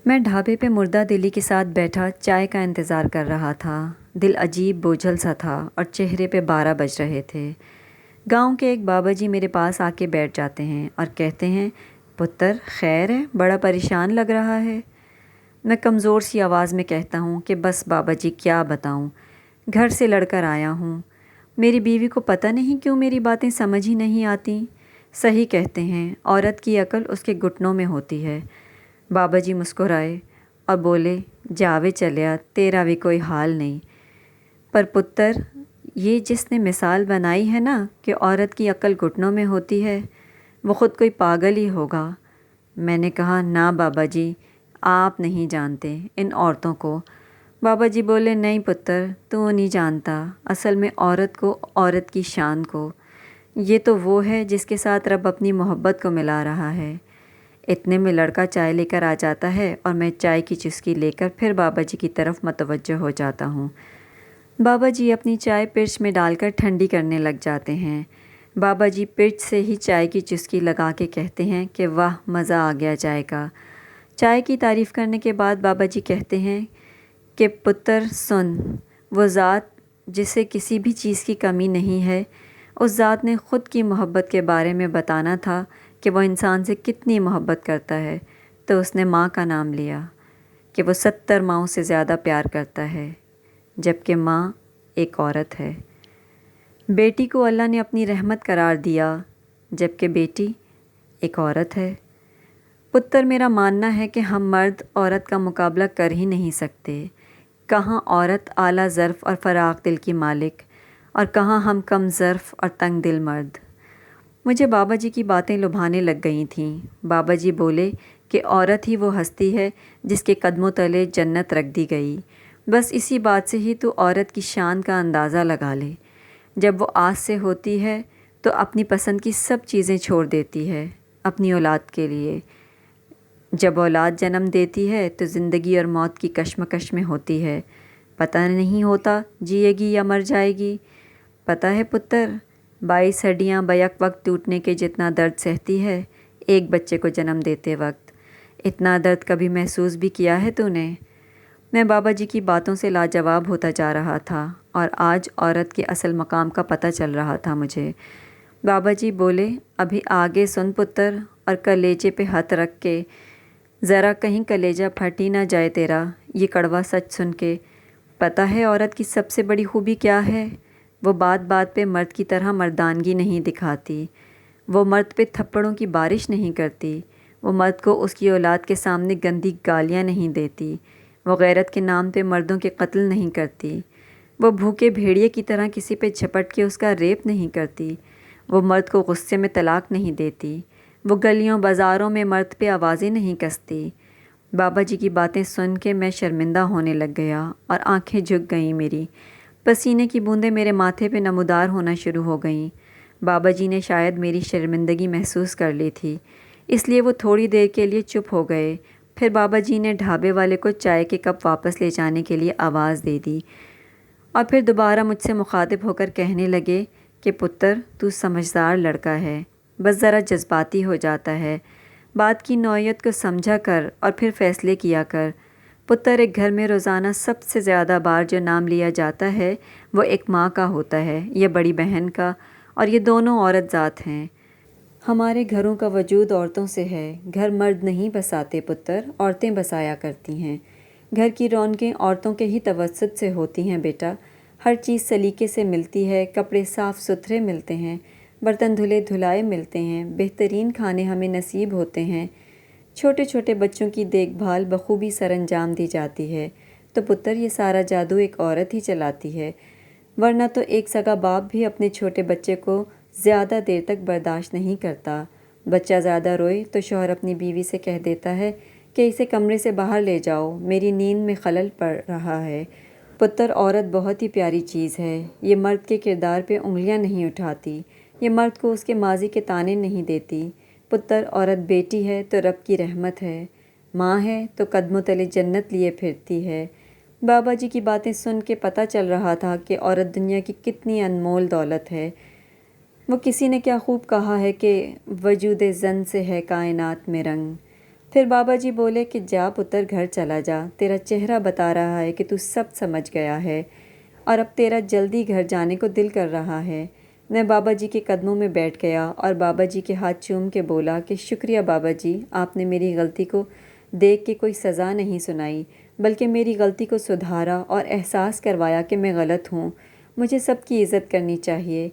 میں ڈھابے پہ مردہ دلی کے ساتھ بیٹھا چائے کا انتظار کر رہا تھا۔ دل عجیب بوجھل سا تھا اور چہرے پہ 12 بج رہے تھے۔ گاؤں کے ایک بابا جی میرے پاس آ کے بیٹھ جاتے ہیں اور کہتے ہیں، پتر خیر ہے، بڑا پریشان لگ رہا ہے۔ میں کمزور سی آواز میں کہتا ہوں کہ بس بابا جی کیا بتاؤں، گھر سے لڑ کر آیا ہوں۔ میری بیوی کو پتہ نہیں کیوں میری باتیں سمجھ ہی نہیں آتیں۔ صحیح کہتے ہیں، عورت کی عقل اس کے گھٹنوں میں ہوتی ہے۔ بابا جی مسکرائے اور بولے، جاوے چلیا، تیرا بھی کوئی حال نہیں۔ پر پتر، یہ جس نے مثال بنائی ہے نا کہ عورت کی عقل گھٹنوں میں ہوتی ہے، وہ خود کوئی پاگل ہی ہوگا۔ میں نے کہا، نہ بابا جی، آپ نہیں جانتے ان عورتوں کو۔ بابا جی بولے، نہیں پتر، تو نہیں جانتا اصل میں عورت کو، عورت کی شان کو۔ یہ تو وہ ہے جس کے ساتھ رب اپنی محبت کو ملا رہا ہے۔ اتنے میں لڑکا چائے لے کر آ جاتا ہے اور میں چائے کی چسکی لے کر پھر بابا جی کی طرف متوجہ ہو جاتا ہوں۔ بابا جی اپنی چائے پرچ میں ڈال کر ٹھنڈی کرنے لگ جاتے ہیں۔ بابا جی پرچ سے ہی چائے کی چسکی لگا کے کہتے ہیں کہ واہ، مزہ آ گیا چائے کا۔ چائے کی تعریف کرنے کے بعد بابا جی کہتے ہیں کہ پتر سن، وہ ذات جسے کسی بھی چیز کی کمی نہیں ہے، اس ذات نے خود کی محبت کے بارے میں بتانا تھا کہ وہ انسان سے کتنی محبت کرتا ہے، تو اس نے ماں کا نام لیا کہ وہ 70 ماؤں سے زیادہ پیار کرتا ہے، جبکہ ماں ایک عورت ہے۔ بیٹی کو اللہ نے اپنی رحمت قرار دیا، جبکہ بیٹی ایک عورت ہے۔ پتر، میرا ماننا ہے کہ ہم مرد عورت کا مقابلہ کر ہی نہیں سکتے۔ کہاں عورت اعلیٰ ظرف اور فراخ دل کی مالک، اور کہاں ہم کم ظرف اور تنگ دل مرد۔ مجھے بابا جی کی باتیں لبھانے لگ گئی تھیں۔ بابا جی بولے کہ عورت ہی وہ ہستی ہے جس کے قدموں تلے جنت رکھ دی گئی۔ بس اسی بات سے ہی تو عورت کی شان کا اندازہ لگا لے۔ جب وہ آس سے ہوتی ہے تو اپنی پسند کی سب چیزیں چھوڑ دیتی ہے اپنی اولاد کے لیے۔ جب اولاد جنم دیتی ہے تو زندگی اور موت کی کشمکش میں ہوتی ہے۔ پتہ نہیں ہوتا جیے گی یا مر جائے گی۔ پتہ ہے پتر، 22 ہڈیاں بیک وقت ٹوٹنے کے جتنا درد سہتی ہے ایک بچے کو جنم دیتے وقت، اتنا درد کبھی محسوس بھی کیا ہے تو نے؟ میں بابا جی کی باتوں سے لاجواب ہوتا جا رہا تھا اور آج عورت کے اصل مقام کا پتہ چل رہا تھا مجھے۔ بابا جی بولے، ابھی آگے سن پتر، اور کلیجے پہ ہاتھ رکھ کے، ذرا کہیں کلیجہ پھٹ ہی نہ جائے تیرا یہ کڑوا سچ سن کے۔ پتہ ہے عورت کی سب سے بڑی خوبی کیا ہے؟ وہ بات بات پہ مرد کی طرح مردانگی نہیں دکھاتی، وہ مرد پہ تھپڑوں کی بارش نہیں کرتی، وہ مرد کو اس کی اولاد کے سامنے گندی گالیاں نہیں دیتی، وہ غیرت کے نام پہ مردوں کے قتل نہیں کرتی، وہ بھوکے بھیڑیے کی طرح کسی پہ جھپٹ کے اس کا ریپ نہیں کرتی، وہ مرد کو غصے میں طلاق نہیں دیتی، وہ گلیوں بازاروں میں مرد پہ آوازیں نہیں کستی۔ بابا جی کی باتیں سن کے میں شرمندہ ہونے لگ گیا اور آنکھیں جھک گئیں میری، پسینے کی بوندیں میرے ماتھے پہ نمودار ہونا شروع ہو گئیں۔ بابا جی نے شاید میری شرمندگی محسوس کر لی تھی، اس لیے وہ تھوڑی دیر کے لیے چپ ہو گئے۔ پھر بابا جی نے ڈھابے والے کو چائے کے کپ واپس لے جانے کے لیے آواز دے دی اور پھر دوبارہ مجھ سے مخاطب ہو کر کہنے لگے کہ پتر، تو سمجھدار لڑکا ہے، بس ذرا جذباتی ہو جاتا ہے، بات کی نوعیت کو سمجھا کر اور پھر فیصلے کیا کر۔ پتر، ایک گھر میں روزانہ سب سے زیادہ بار جو نام لیا جاتا ہے وہ ایک ماں کا ہوتا ہے یا بڑی بہن کا، اور یہ دونوں عورت ذات ہیں۔ ہمارے گھروں کا وجود عورتوں سے ہے، گھر مرد نہیں بساتے پتر، عورتیں بسایا کرتی ہیں۔ گھر کی رونقیں عورتوں کے ہی توسط سے ہوتی ہیں بیٹا، ہر چیز سلیقے سے ملتی ہے، کپڑے صاف ستھرے ملتے ہیں، برتن دھلے دھلائے ملتے ہیں، بہترین کھانے ہمیں نصیب ہوتے ہیں، چھوٹے چھوٹے بچوں کی دیکھ بھال بخوبی سر انجام دی جاتی ہے۔ تو پتر، یہ سارا جادو ایک عورت ہی چلاتی ہے، ورنہ تو ایک سگا باپ بھی اپنے چھوٹے بچے کو زیادہ دیر تک برداشت نہیں کرتا۔ بچہ زیادہ روئے تو شوہر اپنی بیوی سے کہہ دیتا ہے کہ اسے کمرے سے باہر لے جاؤ، میری نیند میں خلل پڑ رہا ہے۔ پتر، عورت بہت ہی پیاری چیز ہے، یہ مرد کے کردار پہ انگلیاں نہیں اٹھاتی، یہ مرد کو اس کے ماضی کے طعنے نہیں دیتی۔ پتر، عورت بیٹی ہے تو رب کی رحمت ہے، ماں ہے تو قدموں تلے جنت لیے پھرتی ہے۔ بابا جی کی باتیں سن کے پتہ چل رہا تھا کہ عورت دنیا کی کتنی انمول دولت ہے۔ وہ کسی نے کیا خوب کہا ہے کہ وجود زن سے ہے کائنات میں رنگ، پھر بابا جی بولے کہ جا پتر گھر چلا جا، تیرا چہرہ بتا رہا ہے کہ تو سب سمجھ گیا ہے اور اب تیرا جلدی گھر جانے کو دل کر رہا ہے۔ میں بابا جی کے قدموں میں بیٹھ گیا اور بابا جی کے ہاتھ چوم کے بولا کہ شکریہ بابا جی، آپ نے میری غلطی کو دیکھ کے کوئی سزا نہیں سنائی، بلکہ میری غلطی کو سدھارا اور احساس کروایا کہ میں غلط ہوں، مجھے سب کی عزت کرنی چاہیے۔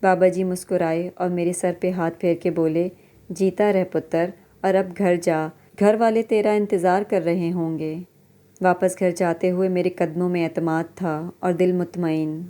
بابا جی مسکرائے اور میرے سر پہ ہاتھ پھیر کے بولے، جیتا رہ پتر، اور اب گھر جا، گھر والے تیرا انتظار کر رہے ہوں گے۔ واپس گھر جاتے ہوئے میرے قدموں میں اعتماد تھا اور دل مطمئن۔